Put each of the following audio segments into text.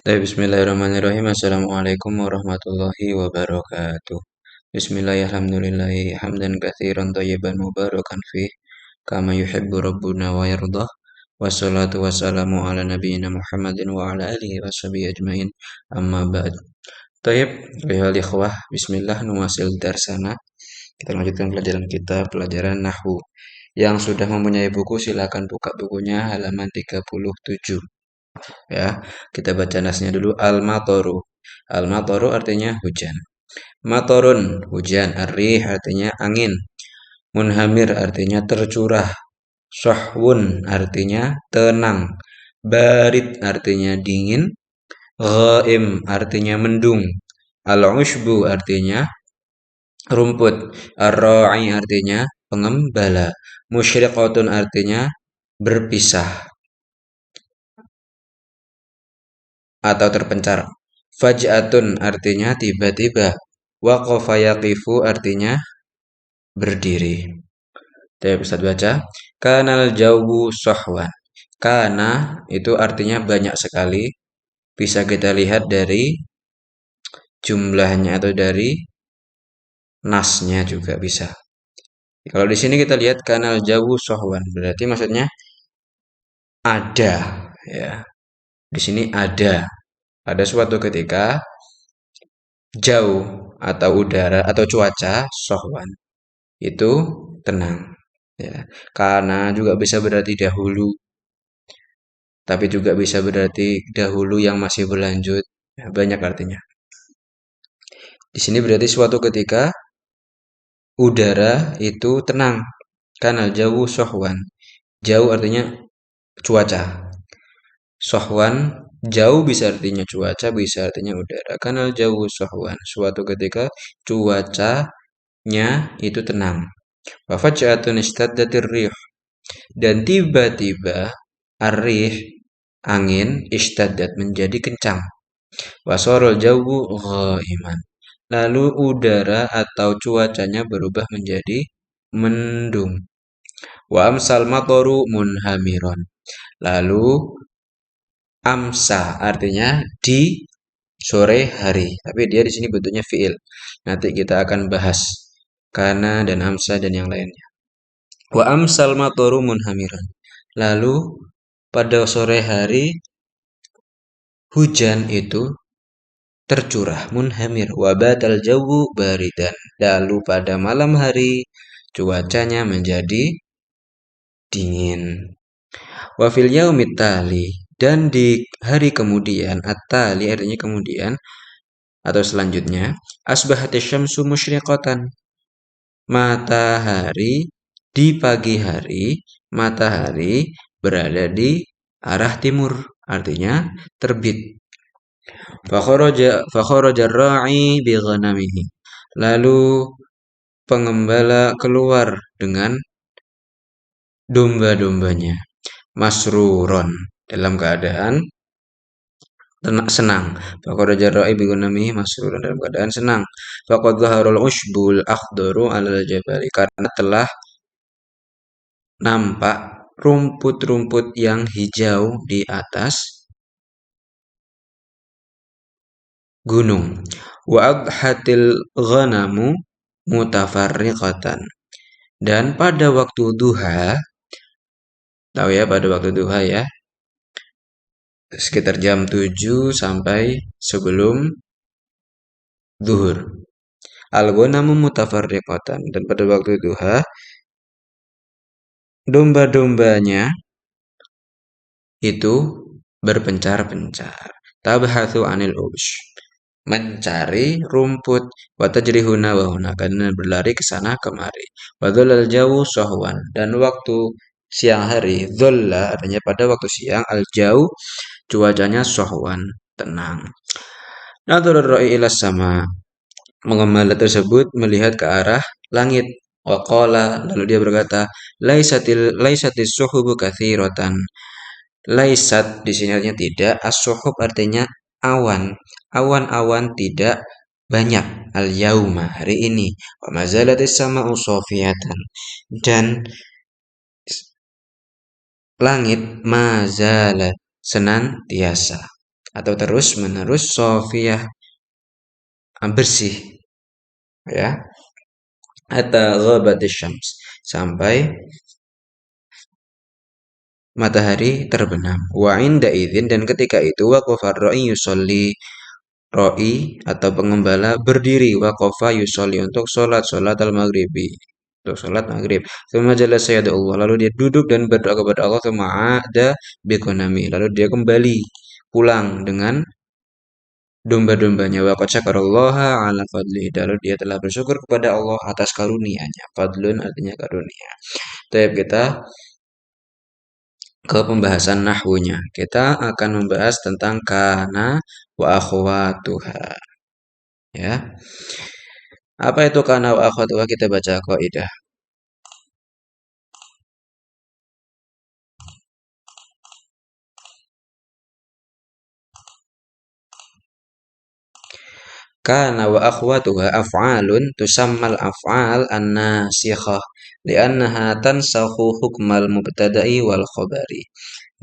Bismillahirrahmanirrahim. Assalamualaikum warahmatullahi wabarakatuh. Bismillahirrahmanirrahim. Hamdan katsiran thayyiban mubarakan fih kama yuhibbu rabbuna wa yardah. Wassalatu wassalamu ala nabiyyina Muhammadin wa ala alihi washabihi ajmain. Amma ba'd. Tayyib, ayuhal ikhwah, bismillah nuwasil darsana. Kita lanjutkan pelajaran kita, pelajaran nahwu. Yang sudah mempunyai buku silakan buka bukunya halaman 37. Ya, kita baca nasnya dulu. Al-matoru. Al-matoru artinya hujan. Matorun, hujan. Ar-rih artinya angin. Munhamir artinya tercurah. Sohwun artinya tenang. Barid artinya dingin. Ghaim artinya mendung. Al-ushbu artinya rumput. Ar-ra'i artinya pengembala. Musyriqatun artinya berpisah atau terpencar. Faj'atun artinya tiba-tiba. Waqafa yaqifu artinya berdiri. Kita bisa baca. Kanal jawu sohwan. Kana itu artinya banyak sekali. Bisa kita lihat dari jumlahnya atau dari nasnya juga bisa. Kalau di sini kita lihat kanal jawu sohwan, berarti maksudnya ada, ya. Di sini ada. Pada suatu ketika jauh atau udara atau cuaca sohwan itu tenang, ya. Karena juga bisa berarti dahulu, tapi juga bisa berarti dahulu yang masih berlanjut, ya, banyak artinya. Di sini berarti suatu ketika udara itu tenang. Karena jauh sohwan, jauh artinya cuaca. Sohwan jauh bisa artinya cuaca, bisa artinya udara. Karena jauh sohwan, suatu ketika cuacanya itu tenang. Wa faj'atun istaddatir rih, dan tiba-tiba ar-rih angin istaddat menjadi kencang. Wa sarul jawu ghaiman, lalu udara atau cuacanya berubah menjadi mendung. Wa amsal matoru munhamiron, lalu amsa artinya di sore hari, tapi dia di sini bentuknya fiil. Nanti kita akan bahas kana dan amsa dan yang lainnya. Wa amsal matoru munhamiran, lalu pada sore hari hujan itu tercurah. Munhamir. Wa batal jawu baridan, lalu pada malam hari cuacanya menjadi dingin. Wa fil yaumit tali, dan di hari kemudian, at-tali artinya kemudian atau selanjutnya, asbahatis syamsu musyriqatan, matahari di pagi hari, matahari berada di arah timur, artinya terbit. Fakharaja ar-ra'i bi ghanamihi, lalu pengembala keluar dengan domba-dombanya. Masruron, dalam keadaan senang. Fakharaja ar-ra'i bi ghanamihi masruron, dalam keadaan senang. Faqad dhaharul ushbul akhdaru 'alal jabali, karena telah nampak rumput-rumput yang hijau di atas gunung. Wa adhatil ghanamu mutafarriqatan, dan pada waktu duha, tahu ya, pada waktu duha ya, sekitar jam 7 sampai sebelum zuhur. Al-ghanamu mutafarriqatan, dan pada waktu duha domba-dombanya itu berpencar-pencar. Tabhathu anil ush, mencari rumput. Wa tajrihuna wa huna, karena berlari ke sana kemari. Wa dhulal jawu sahwan, dan waktu siang hari, dhulla artinya pada waktu siang, al jauh cuacanya sahwan, tenang. Nadhara ar-ra'i ila sama, mengembala tersebut melihat ke arah langit. Waqala, lalu dia berkata, laisatis suhubu katsiratan. Laisat di sini artinya tidak, as-suhub artinya awan. Awan-awan tidak banyak. Al-yauma, hari ini. Wa mazalatis sama'u safiyatan, dan langit mazalat senantiasa. atau terus menerus sofiyah, bersih, ya, hatta ghabatis syams, sampai matahari terbenam. Wa inda idzin, dan ketika itu waqafar ra'i yusolli, roi atau pengembala berdiri, waqafa yusolli, untuk sholat al-maghribi, untuk sholat maghrib. Tsumma jalasa Allah, lalu dia duduk dan berdoa kepada Allah. Tsumma ada biqanami, lalu dia kembali pulang dengan domba-dombanya. Wa qad syakarallaha ala fadli, lalu dia telah bersyukur kepada Allah atas karunia-Nya. Fadlun artinya karunia. Tapi kita ke pembahasan nahwunya. Kita akan membahas tentang kana wa akhwatuha. Ya. Apa itu kana wa akhwatuha? Kita baca kaidah. Kana wa akhwatuha af'alun tusammal af'al an-nasikhah li'annaha tansakhu hukmal mubtada'i wal khabari.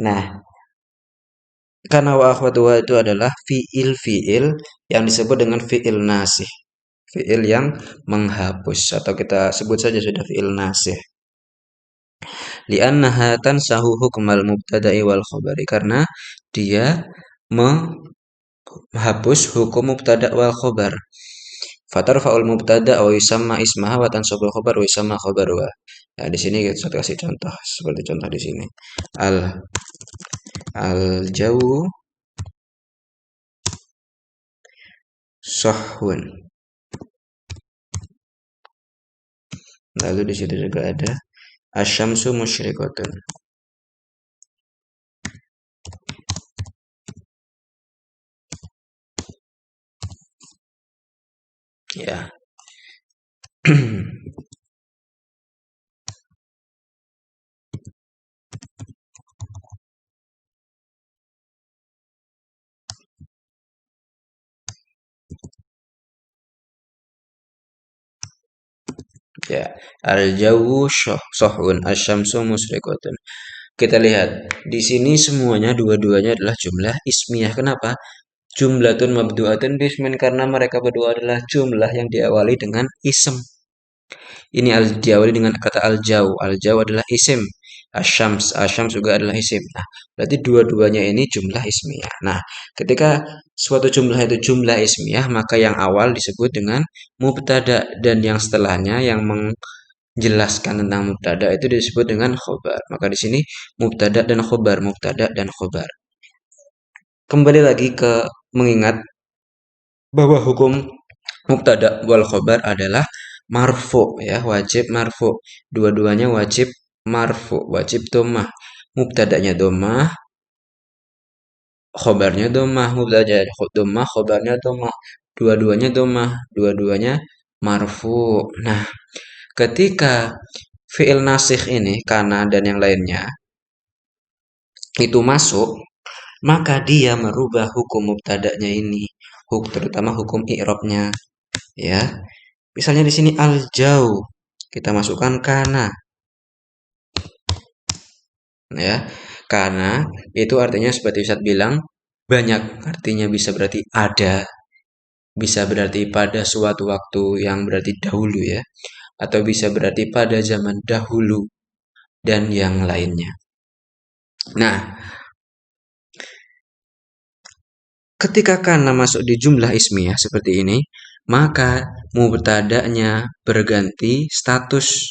Nah, kana wa akhwatuha itu adalah fiil-fiil yang disebut dengan fiil nasih. Fiil yang menghapus, atau kita sebut saja sudah fiil nasih. Li'annaha tansahu hukmal mubtada'i wal khabari, karena dia menghapus hukum mubtada' wal khabar. Fatarfa'ul mubtada' wa yusamma ismaha wa tansabul khabar wa yusamma khabaruha. Nah, di sini kita kasih contoh, seperti contoh di sini. Al-jawu sahwun. Lalu di situ juga ada asyamsu musyrikatun. Ya. Ya, al-jawu sahwun, asyamsu musyrikatun. Kita lihat di sini semuanya dua-duanya adalah jumlah ismiyah. Kenapa? Jumlatun mabdu'atun bismin, karena mereka berdua adalah jumlah yang diawali dengan ism. Ini diawali dengan kata al-jaw. Al-jaw adalah isim. Asyams juga adalah isim. Nah, berarti dua-duanya ini jumlah ismiyah. Nah, ketika suatu jumlah itu jumlah ismiyah, maka yang awal disebut dengan mubtada, dan yang setelahnya yang menjelaskan tentang mubtada itu disebut dengan khobar. Maka di sini mubtada dan khobar, mubtada dan khobar. Kembali lagi ke mengingat bahwa hukum mubtada wal khobar adalah marfu, ya, wajib marfu. Dua-duanya wajib marfu, wajib dhammah. Mubtadanya dhammah, khobarnya dhammah, mubtada dhammah, khobarnya dhammah. Dua-duanya dhammah, dua-duanya marfu. Nah, ketika fi'il nasikh ini, kana dan yang lainnya itu masuk, maka dia merubah hukum mubtada'nya ini, terutama hukum i'rabnya, ya. Misalnya di sini al-jaw, kita masukkan kana, ya. Kana itu artinya seperti Ustadz bilang banyak, artinya bisa berarti ada, bisa berarti pada suatu waktu yang berarti dahulu, ya, atau bisa berarti pada zaman dahulu dan yang lainnya. Nah, ketika kana masuk di jumlah ismiyah seperti ini, maka mubtada'nya berganti status.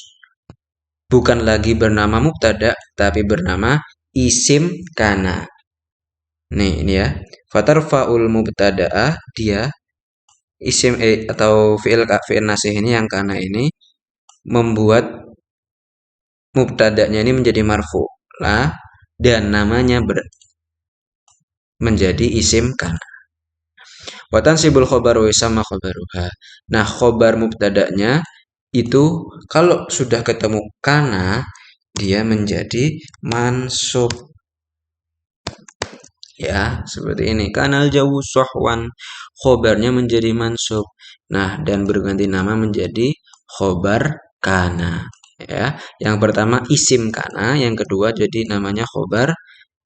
Bukan lagi bernama mubtada, tapi bernama isim kana. Nih, ini ya. Fatarfa'ul mubtada'ah, dia isim atau fi'il nasih ini yang kana ini membuat mubtada'nya ini menjadi marfu lah, dan namanya menjadi isim kana. Watan sibul khobar sama khobaruha. Nah, khobar mubtada'nya itu kalau sudah ketemu kana, dia menjadi mansub. Ya, seperti ini. Kanal jauh sohwan, khobarnya menjadi mansub. Nah, dan berganti nama menjadi khobar kana. Ya, yang pertama isim kana, yang kedua jadi namanya khobar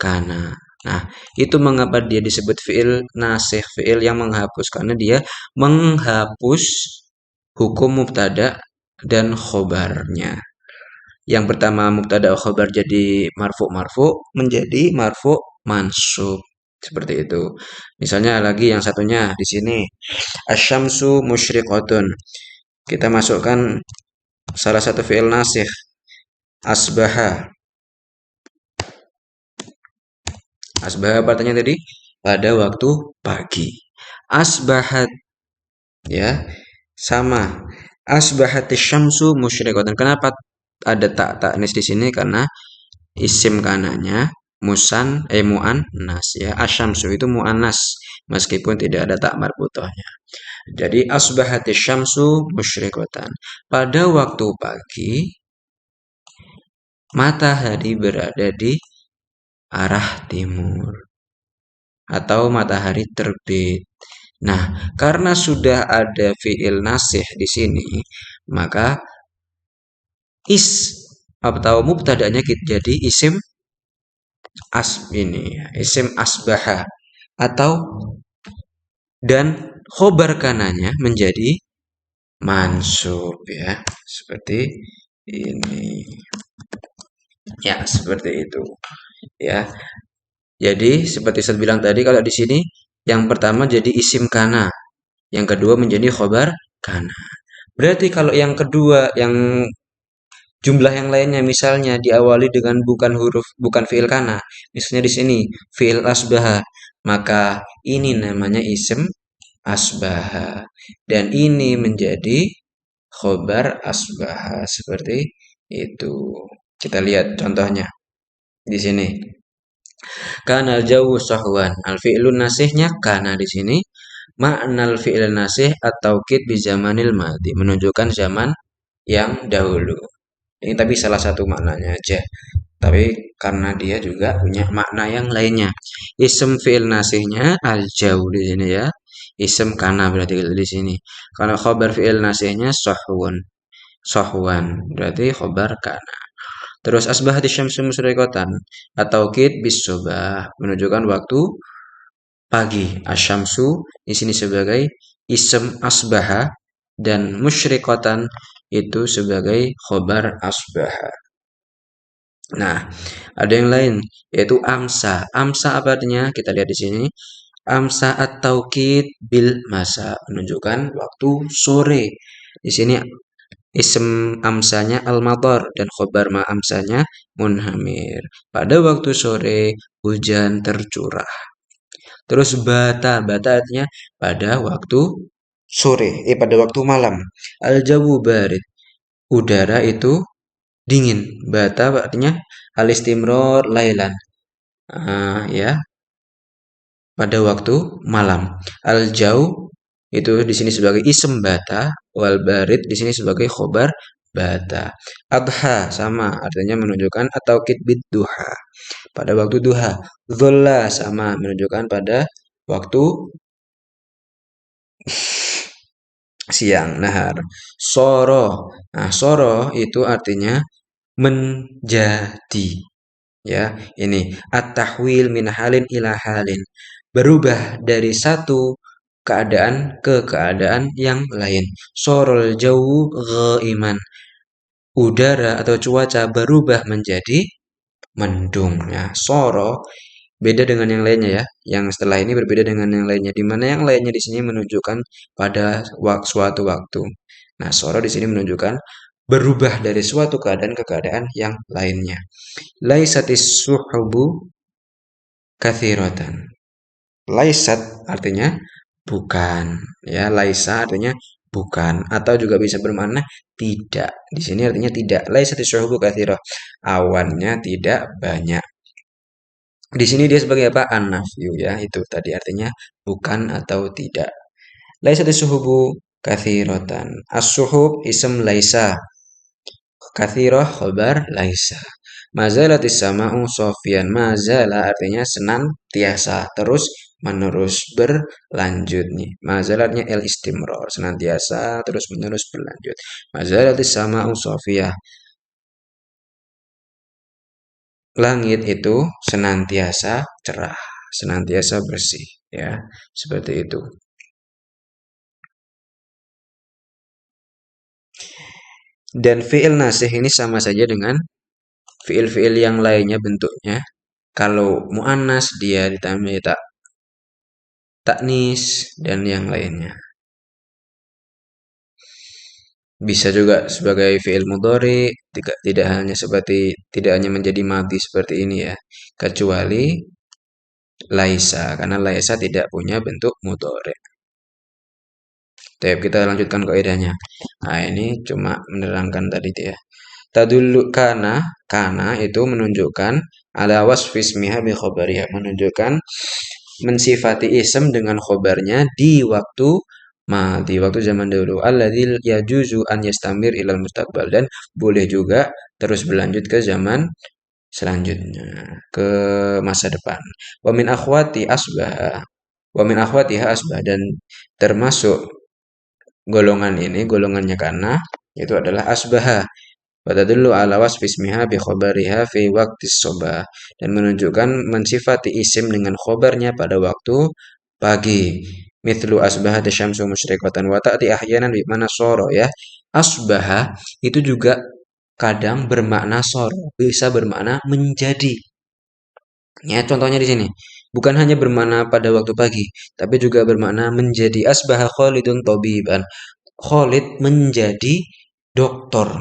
kana. Nah, itu mengapa dia disebut fi'il nasih, fi'il yang menghapus karena dia menghapus hukum mubtada dan khobarnya. Yang pertama mubtada khobar jadi marfu menjadi marfu mansub. Seperti itu. Misalnya lagi yang satunya di sini asyamsu musyriqatun. Kita masukkan salah satu fi'il nasih asbaha. Asbaha apa artinya tadi? Pada waktu pagi. Asbahat ya sama. Asbahat syamsu musyriqatan. Kenapa ada tak taknis di sini? Karena isim kananya mu'an nas ya. Asyamsu itu mu'annas meskipun tidak ada tak marbutohnya. Jadi asbahat syamsu musyriqatan. Pada waktu pagi matahari berada di arah timur atau matahari terbit. Nah, karena sudah ada fiil nasih di sini, maka is atau mubtada'nya jadi isim isim asbaha atau dan khobar kananya menjadi mansub ya, seperti ini. Ya, seperti itu. Ya. Jadi seperti saya bilang tadi kalau di sini yang pertama jadi isim kana, yang kedua menjadi khobar kana. Berarti kalau yang kedua yang jumlah yang lainnya misalnya diawali dengan bukan fiil kana, misalnya di sini fiil asbaha, maka ini namanya isim asbaha dan ini menjadi khobar asbaha seperti itu. Kita lihat contohnya di sini. Kanal jauh sahwan. Al fi'lun nasihnya kana di sini. Makna fi'il nasih atau kit di zamanil madi menunjukkan zaman yang dahulu. Ini tapi salah satu maknanya aja. Tapi karena dia juga punya makna yang lainnya. Isem fi'il nasihnya al jauh di sini ya. Isem kana berarti di sini. Kalau khobar fi'il nasihnya sahwan. Sahwan berarti khobar kana. Terus asbahat syamsu musyrikatan atau kit bis subah menunjukkan waktu pagi. Asyamsu di sini sebagai isem asbaha dan musyrikatan itu sebagai khobar asbaha. Nah, ada yang lain yaitu amsa. Amsa apa artinya? Kita lihat di sini. Amsa atau kit bil masa menunjukkan waktu sore. Di sini isem amsanya al-madar dan khobar ma amsanya munhamir. Pada waktu sore hujan tercurah. Terus bata artinya pada waktu sore, pada waktu malam. Al-jawu barid. Udara itu dingin. Bata artinya al-istimror lailan. Ya, pada waktu malam. Al-jau itu di sini sebagai isem bata, wal barid di sini sebagai khobar bata. Adha sama artinya menunjukkan atau kitbid duha pada waktu duha. Dholla sama menunjukkan pada waktu siang nahar. Soro. Nah, soro itu artinya menjadi. Ya, ini at-tahwil min halin ila halin. Berubah dari satu keadaan ke keadaan yang lain. Sorol jauh ghaiman. Udara atau cuaca berubah menjadi mendung. Ya, soro beda dengan yang lainnya ya. Yang setelah ini berbeda dengan yang lainnya. Di mana yang lainnya di sini menunjukkan pada suatu waktu. Nah, soro di sini menunjukkan berubah dari suatu keadaan ke keadaan yang lainnya. Laisatis suhubu kathiratan. Laisat artinya bukan. Ya, laisa artinya bukan atau juga bisa bermakna tidak. Di sini artinya tidak. Laisatis suhubu kathirah. Awannya tidak banyak. Di sini dia sebagai apa? An-nafyu ya. Itu tadi artinya bukan atau tidak. Laisa suhubu kathiratan. As-suhub ism laisa. Kathirah khobar laisa. Mazalatis sama'u sofian. Mazala artinya senantiasa terus menerus berlanjut nih. Mazalatnya el istimror senantiasa terus menerus berlanjut. Mazalatis sama'u sofiyah. langit itu senantiasa cerah, senantiasa bersih, ya, seperti itu. Dan fi'il nasih ini sama saja dengan fi'il-fi'il yang lainnya bentuknya. Kalau mu'annas dia ditambah tak taknis dan yang lainnya. Bisa juga sebagai fi'il mudhari, tidak hanya seperti tidak hanya menjadi madi seperti ini ya. Kecuali laisa, karena laisa tidak punya bentuk mudhari. Tapi kita lanjutkan kaidahnya. Nah, ini cuma menerangkan tadi ya. Tadullu kana itu menunjukkan ala wasfi ismiha bi khabariha, menunjukkan mensifati ism dengan khobarnya di waktu di waktu zaman dahulu. Alladzi yajuzu an yastamir ilal mustaqbal, dan boleh juga terus berlanjut ke zaman selanjutnya, ke masa depan. Wa min akhwati asbah, wa min akhwatiha asbah, dan termasuk golongan ini, golongannya karena itu adalah asbaha. Watadullu ala wasfi ismiha bi khabariha fi waqti sobah, dan menunjukkan mensifati isim dengan khobarnya pada waktu pagi. Mithlu asbaha syamsu musyrikatan wa ta'ti ahyanan bi mana soro, ya. Asbaha itu juga kadang bermakna soro, bisa bermakna menjadi. Ya, contohnya di sini. Bukan hanya bermakna pada waktu pagi, tapi juga bermakna menjadi. Asbaha Khalidun tabiban. Khalid menjadi dokter.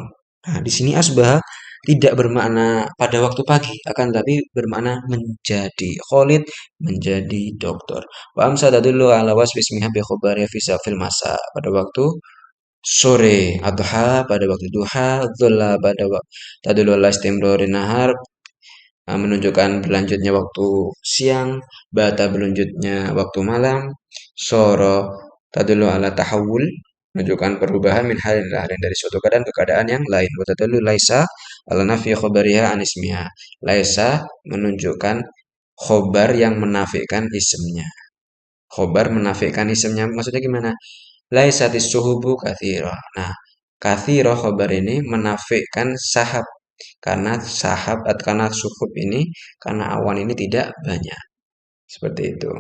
Nah, di sini asbah tidak bermakna pada waktu pagi, akan tapi bermakna menjadi. Khalid menjadi dokter. Wa amsa tadullu ala wasfi ismiha bi khabari fi safil masa, pada waktu sore, adha pada waktu duha, dhulla pada waktu tadullu ala istimrari nahar, menunjukkan berlanjutnya waktu siang, bata berlanjutnya waktu malam, soro tadullu ala tahawul, menunjukkan perubahan min halin ila halin, dari suatu keadaan ke keadaan yang lain. Wa tadullu laisa ala nafi khabariha an ismiha. Laisa menunjukkan khobar yang menafikan isimnya. Khobar menafikan isimnya maksudnya gimana? Laisatis suhubu kathira. Nah, kathira khobar ini menafikan sahab, karena karena suhub ini, karena awan ini tidak banyak. Seperti itu.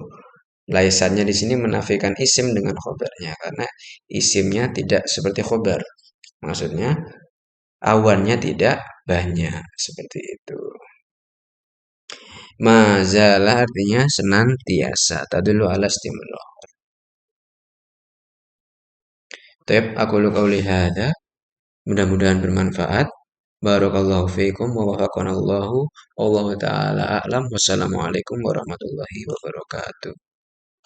Laisannya di sini menafikan isim dengan khobarnya, karena isimnya tidak seperti khobar. Maksudnya awannya tidak banyak, seperti itu. Mazala artinya senantiasa, tadullu ala istimrar. Taib aku qauli hadza, mudah-mudahan bermanfaat. Barakallahu fiikum wa wafaqanallahu. Wallahu taala a'lam. Wassalamualaikum warahmatullahi wabarakatuh.